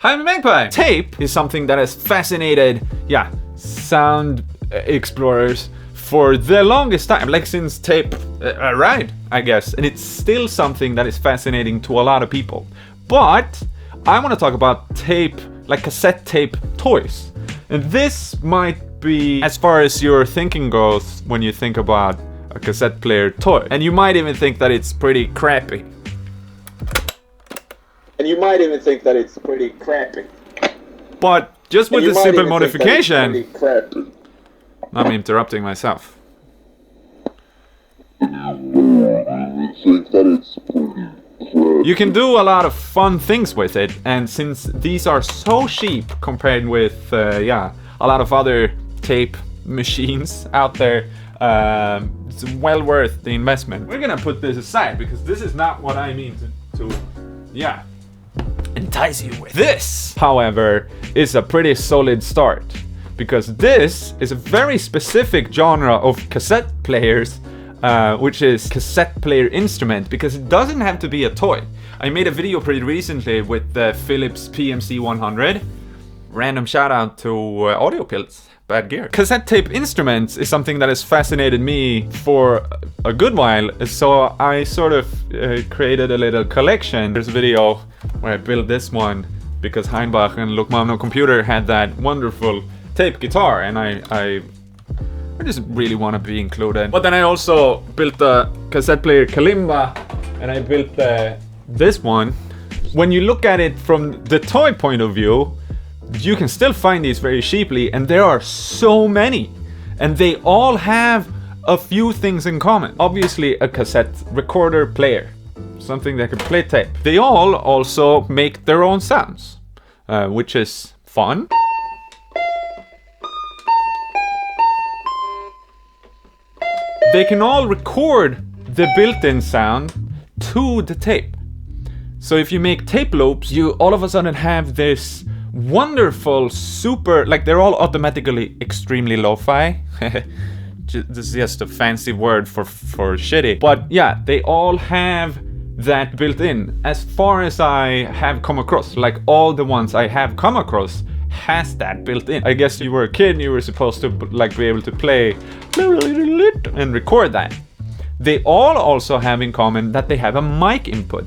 Hi, I'm Magpie. Tape is something that has fascinated, sound explorers for the longest time, like since tape arrived, I guess. And it's still something that is fascinating to a lot of people. But I want to talk about tape, like cassette tape toys. And this might be as far as your thinking goes when you think about a cassette player toy. And you might even think that it's pretty crappy. But just with a simple modification, I'm interrupting myself. You can do a lot of fun things with it, and since these are so cheap compared with a lot of other tape machines out there, it's well worth the investment. We're gonna put this aside because this is not what I mean to entice you with. This, however, is a pretty solid start, because this is a very specific genre of cassette players, which is cassette player instrument, because it doesn't have to be a toy. I made a video pretty recently with the Philips PMC 100. Random shout out to Audio Pills, bad gear. Cassette tape instruments is something that has fascinated me for a good while, so I sort of created a little collection. There's a video where I built this one because Heinbach and Lokmano Computer had that wonderful tape guitar, and I just really want to be included. But then I also built a cassette player kalimba, and I built this one. When you look at it from the toy point of view, you can still find these very cheaply, and there are so many, and they all have a few things in common. Obviously a cassette recorder player, something that can play tape. They all also make their own sounds, which is fun. They can all record the built-in sound to the tape. So if you make tape loops, you all of a sudden have this wonderful, super, like they're all automatically extremely lo-fi. This is just a fancy word for shitty. But yeah, they all have that built in. As far as I have come across, like all the ones I have come across has that built in. I guess you were a kid and you were supposed to like be able to play and record that. They all also have in common that they have a mic input.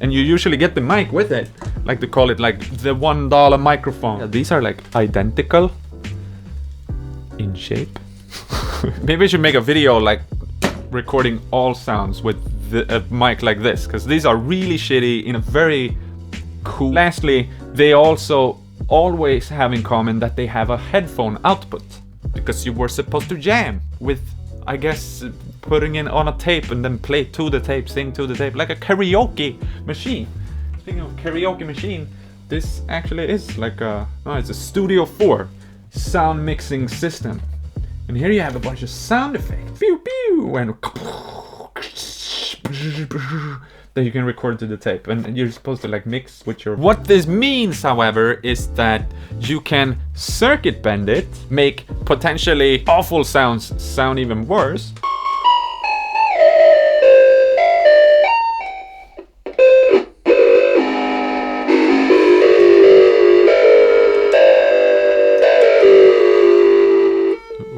And you usually get the mic with it. Like they call it like the $1 microphone. Yeah, these are like identical in shape. Maybe we should make a video like recording all sounds with a mic like this, because these are really shitty in a very cool. Lastly, they also always have in common that they have a headphone output, because you were supposed to jam with, I guess, putting it on a tape and then play to the tape, sing to the tape, like a karaoke machine. Speaking of karaoke machine, this actually is like it's a Studio 4 sound mixing system. And here you have a bunch of sound effects. Pew pew! And that you can record to the tape, and you're supposed to like mix with your... What this means, however, is that you can circuit bend it, make potentially awful sounds sound even worse.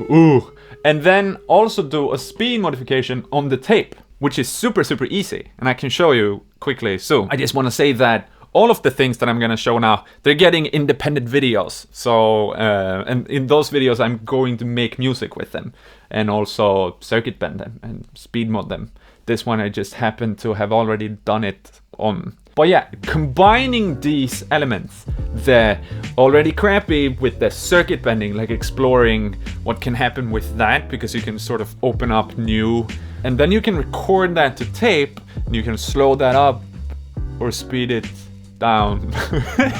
Ooh. And then also do a speed modification on the tape, which is super easy, and I can show you quickly. So I just want to say that all of the things that I'm gonna show now, they're getting independent videos. So and in those videos I'm going to make music with them, and also circuit bend them and speed mod them. This one I just happen to have already done it on. But yeah, combining these elements, the already crappy with the circuit bending, like exploring what can happen with that, because you can sort of open up new, and then you can record that to tape, and you can slow that up or speed it down.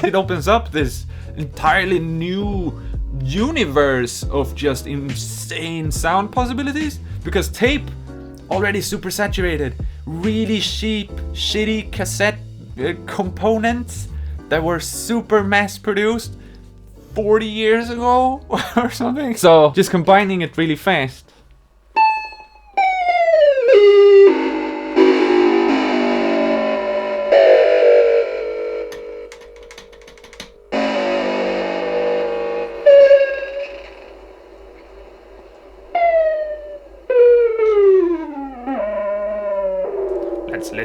It opens up this entirely new universe of just insane sound possibilities, because tape, already super saturated, really cheap, shitty cassette components that were super mass produced 40 years ago or something. So just combining it really fast.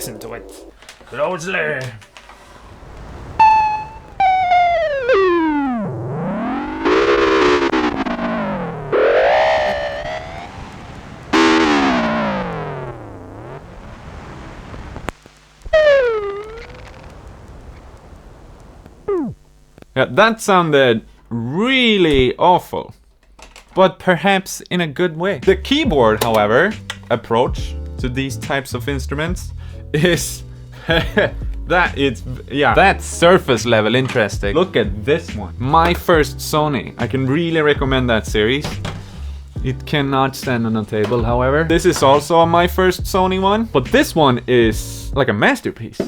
listen to it closely. Yeah, that sounded really awful, but perhaps in a good way. The keyboard, however, approach to these types of instruments is that's surface level interesting. Look at this one, my First Sony. I can really recommend that series. It cannot stand on a table, however. This is also my First Sony one, but this one is like a masterpiece.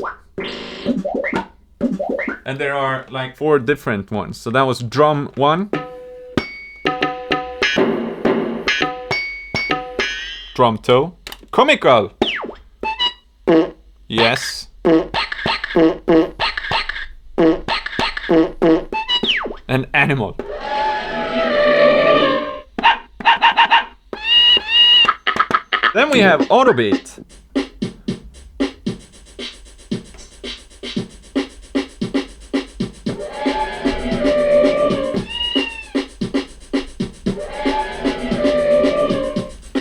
And there are like 4 different ones. So that was drum 1. Drum 2. Comical. Yes. And animal. Then we have autobeat.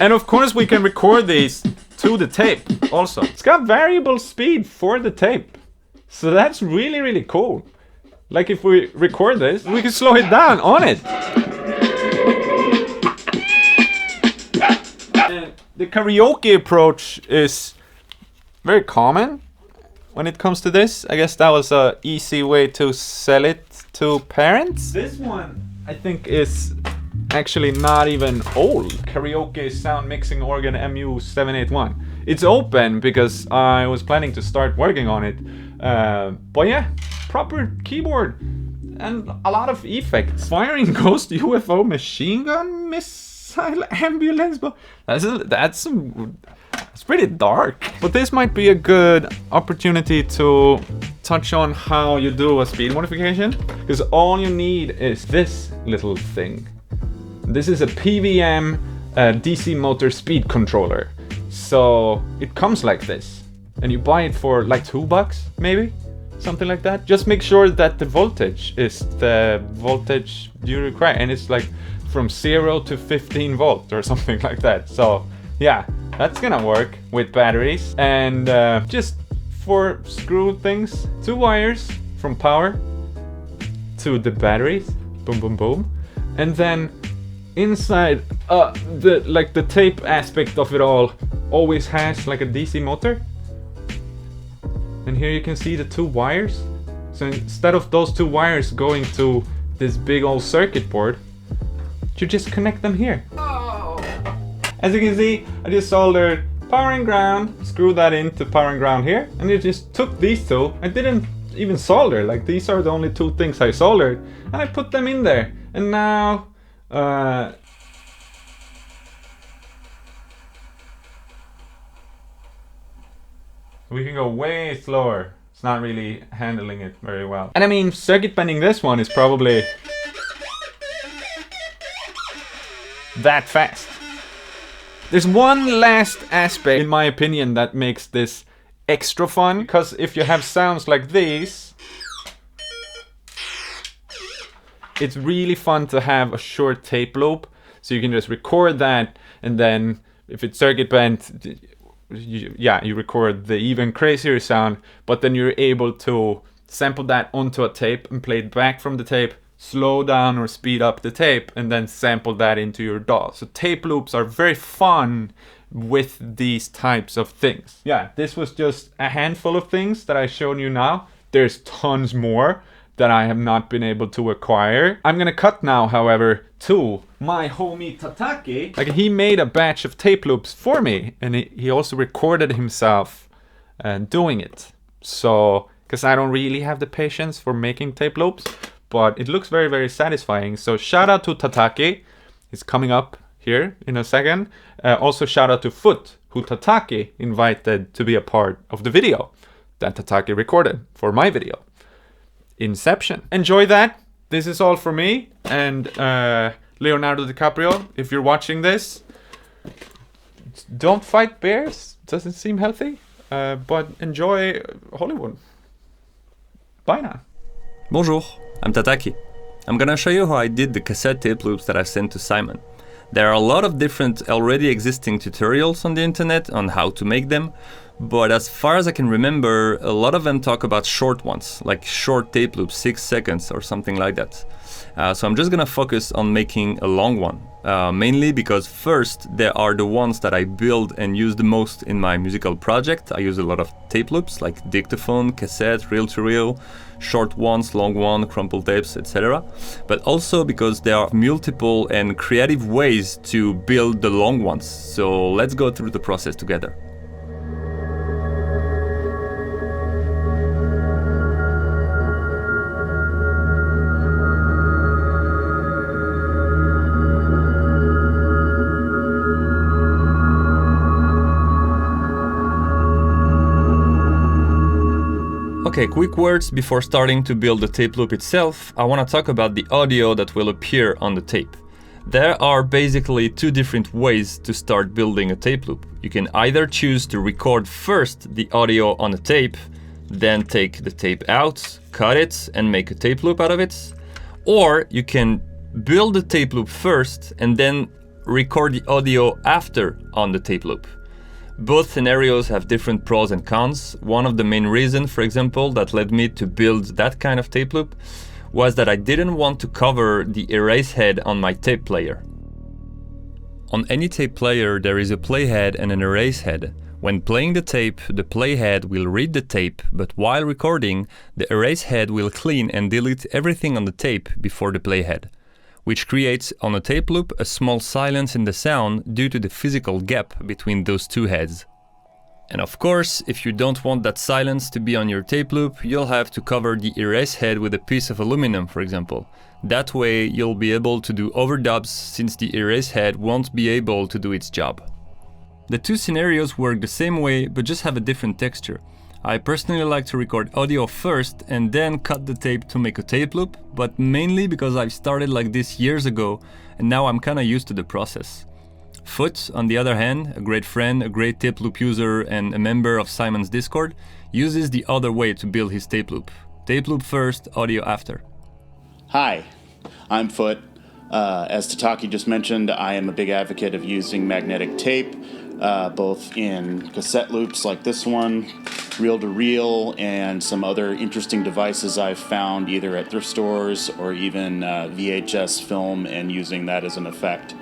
And of course we can record these to the tape also. It's got variable speed for the tape. So that's really, really cool. Like if we record this, we can slow it down on it. And the karaoke approach is very common when it comes to this. I guess that was an easy way to sell it to parents. This one, I think, is actually not even old. Karaoke sound mixing organ MU781. It's open because I was planning to start working on it. But yeah, proper keyboard and a lot of effects. Firing ghost UFO machine gun missile ambulance. But that's pretty dark. But this might be a good opportunity to touch on how you do a speed modification, because all you need is this little thing. This is a PWM DC motor speed controller. So it comes like this, and you buy it for like $2 maybe, something like that. Just make sure that the voltage is the voltage you require, and it's like from 0 to 15 volt or something like that. So yeah, that's gonna work with batteries. And just for screw things, 2 wires from power to the batteries, boom boom boom, and then inside the tape aspect of it all always has like a DC motor. And here you can see the 2 wires. So instead of those 2 wires going to this big old circuit board, you just connect them here. As you can see, I just soldered power and ground, screwed that into power and ground here, and I just took these 2. I didn't even solder, like these are the only 2 things I soldered, and I put them in there. And now we can go way slower. It's not really handling it very well. And I mean, circuit bending this one is probably that fast. There's one last aspect, in my opinion, that makes this extra fun, because if you have sounds like these, it's really fun to have a short tape loop, so you can just record that, and then if it's circuit bent, you record the even crazier sound, but then you're able to sample that onto a tape and play it back from the tape, slow down or speed up the tape, and then sample that into your DAW. So tape loops are very fun with these types of things. Yeah, this was just a handful of things that I showed you now. There's tons more that I have not been able to acquire. I'm gonna cut now, however, to my homie Tataki. Like, he made a batch of tape loops for me, and he also recorded himself doing it. So, because I don't really have the patience for making tape loops, but it looks very, very satisfying. So shout out to Tataki. He's coming up here in a second. Also shout out to Foot, who Tataki invited to be a part of the video that Tataki recorded for my video. Inception. Enjoy that. This is all for me and Leonardo DiCaprio. If you're watching this, don't fight bears. Doesn't seem healthy. but enjoy Hollywood. Bye now. Bonjour, I'm Tataki. I'm gonna show you how I did the cassette tape loops that I sent to Simon. There are a lot of different already existing tutorials on the internet on how to make them, but as far as I can remember, a lot of them talk about short ones, like short tape loops, 6 seconds or something like that. So I'm just gonna focus on making a long one, mainly because first, there are the ones that I build and use the most in my musical project. I use a lot of tape loops like dictaphone, cassette, reel-to-reel, short ones, long one, crumple tapes, etc. But also because there are multiple and creative ways to build the long ones. So let's go through the process together. Okay, quick words before starting to build the tape loop itself. I want to talk about the audio that will appear on the tape. There are basically two different ways to start building a tape loop. You can either choose to record first the audio on the tape, then take the tape out, cut it, and make a tape loop out of it. Or you can build the tape loop first and then record the audio after on the tape loop. Both scenarios have different pros and cons. One of the main reasons, for example, that led me to build that kind of tape loop was that I didn't want to cover the erase head on my tape player. On any tape player, there is a playhead and an erase head. When playing the tape, the playhead will read the tape, but while recording, the erase head will clean and delete everything on the tape before the playhead, which creates on a tape loop a small silence in the sound due to the physical gap between those two heads. And of course, if you don't want that silence to be on your tape loop, you'll have to cover the erase head with a piece of aluminum, for example. That way you'll be able to do overdubs since the erase head won't be able to do its job. The two scenarios work the same way but just have a different texture. I personally like to record audio first and then cut the tape to make a tape loop, but mainly because I've started like this years ago and now I'm kinda used to the process. Foot, on the other hand, a great friend, a great tape loop user and a member of Simon's Discord, uses the other way to build his tape loop. Tape loop first, audio after. Hi, I'm Foot. As Tataki just mentioned, I am a big advocate of using magnetic tape, both in cassette loops like this one, reel-to-reel, and some other interesting devices I've found either at thrift stores or even VHS film and using that as an effect.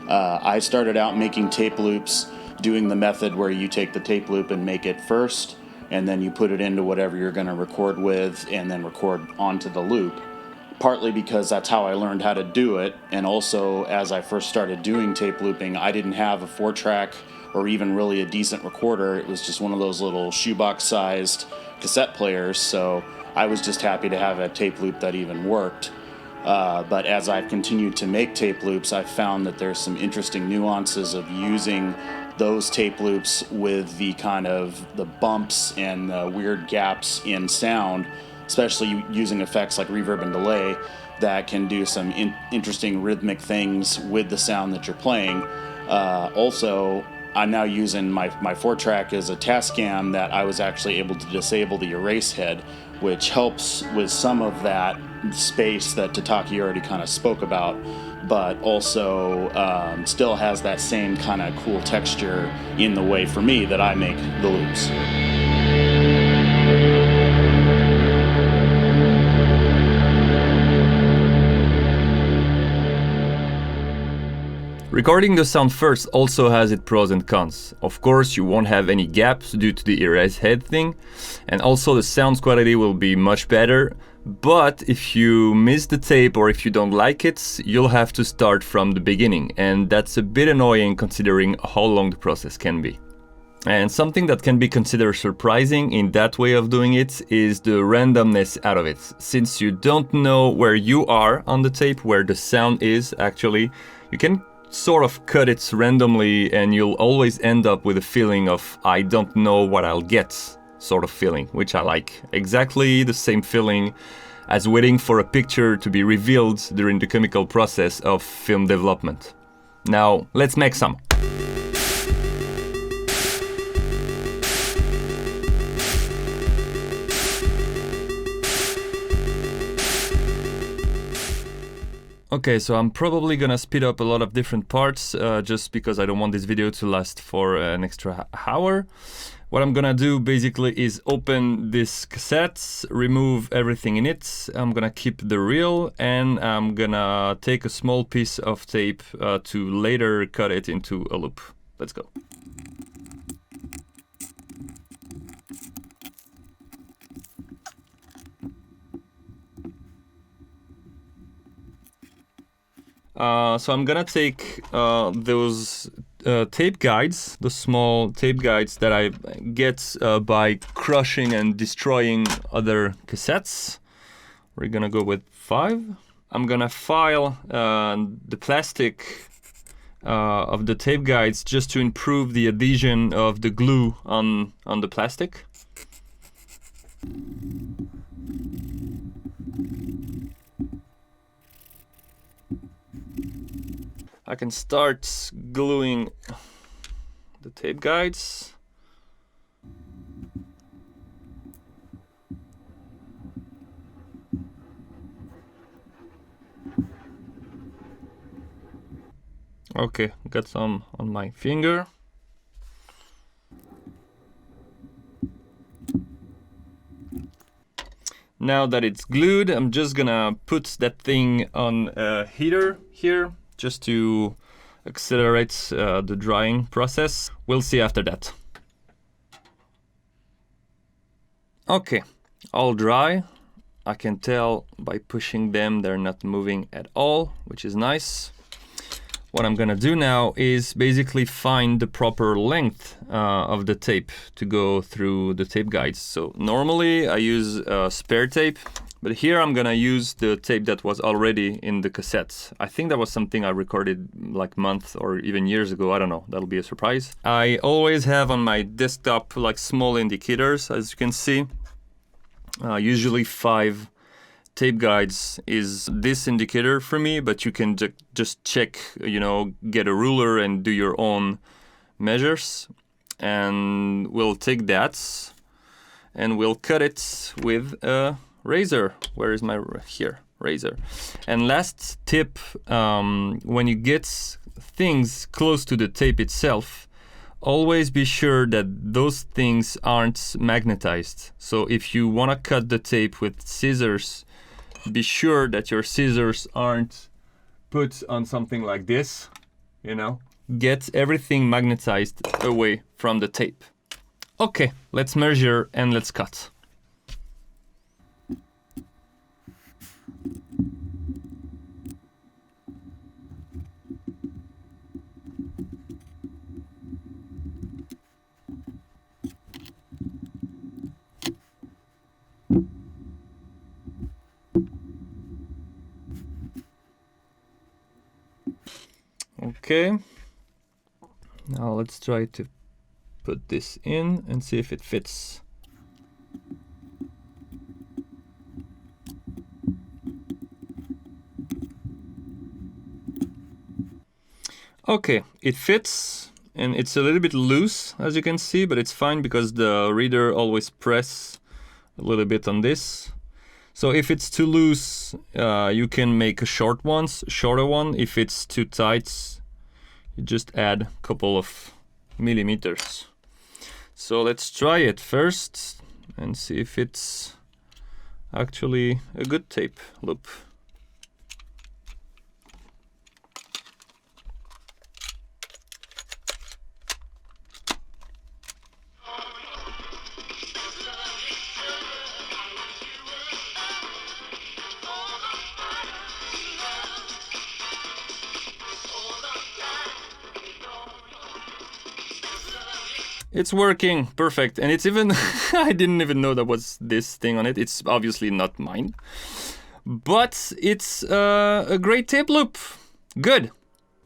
I started out making tape loops doing the method where you take the tape loop and make it first, and then you put it into whatever you're going to record with and then record onto the loop. Partly because that's how I learned how to do it, and also as I first started doing tape looping, I didn't have a 4-track or even really a decent recorder. It was just one of those little shoebox-sized cassette players, so I was just happy to have a tape loop that even worked. But as I've continued to make tape loops, I've found that there's some interesting nuances of using those tape loops with the kind of the bumps and the weird gaps in sound, especially using effects like reverb and delay that can do some interesting rhythmic things with the sound that you're playing. Also, I'm now using my 4-track as a Tascam that I was actually able to disable the erase head, which helps with some of that space that Tataki already kind of spoke about, but also still has that same kind of cool texture in the way for me that I make the loops. Recording the sound first also has its pros and cons. Of course, you won't have any gaps due to the erase head thing, and also the sound quality will be much better, but if you miss the tape or if you don't like it, you'll have to start from the beginning, and that's a bit annoying considering how long the process can be. And something that can be considered surprising in that way of doing it is the randomness out of it. Since you don't know where you are on the tape, where the sound is actually, you can sort of cut it randomly and you'll always end up with a feeling of I don't know what I'll get sort of feeling, which I like. Exactly the same feeling as waiting for a picture to be revealed during the chemical process of film development. Now, let's make some. Okay, so I'm probably gonna speed up a lot of different parts just because I don't want this video to last for an extra hour. What I'm gonna do basically is open this cassette, remove everything in it. I'm gonna keep the reel, and I'm gonna take a small piece of tape to later cut it into a loop. Let's go. So I'm gonna take those tape guides, the small tape guides that I get by crushing and destroying other cassettes. We're gonna go with 5. I'm gonna file the plastic of the tape guides just to improve the adhesion of the glue on the plastic. I can start gluing the tape guides. Okay, got some on my finger. Now that it's glued, I'm just gonna put that thing on a heater here, just to accelerate the drying process. We'll see after that. Okay, all dry. I can tell by pushing them they're not moving at all, which is nice. What I'm gonna do now is basically find the proper length of the tape to go through the tape guides. So normally I use spare tape, but here I'm gonna use the tape that was already in the cassette. I think that was something I recorded like months or even years ago. I don't know, that'll be a surprise. I always have on my desktop like small indicators, as you can see. Usually 5 tape guides is this indicator for me, but you can just check, you know, get a ruler and do your own measures. And we'll take that and we'll cut it with a razor. Where is my, here, razor. And last tip, when you get things close to the tape itself, always be sure that those things aren't magnetized. So if you want to cut the tape with scissors, be sure that your scissors aren't put on something like this, you know. Get everything magnetized away from the tape. Okay, let's measure and let's cut. Okay, now let's try to put this in and see if it fits. Okay, it fits, and it's a little bit loose, as you can see, but it's fine because the reader always press a little bit on this. So if it's too loose, you can make a shorter one. If it's too tight, you just add a couple of millimeters. So let's try it first and see if it's actually a good tape loop. It's working, perfect. And it's even, I didn't even know there was this thing on it. It's obviously not mine, but it's a great tape loop. Good.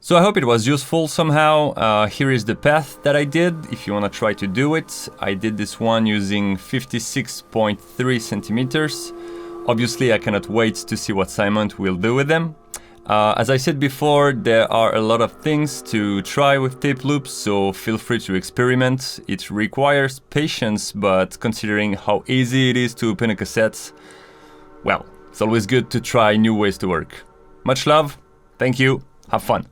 So I hope it was useful somehow. Here is the path that I did. If you want to try to do it, I did this one using 56.3 centimeters. Obviously, I cannot wait to see what Simon will do with them. As I said before, there are a lot of things to try with tape loops, so feel free to experiment. It requires patience, but considering how easy it is to open a cassette, well, it's always good to try new ways to work. Much love, Thank you. Have fun.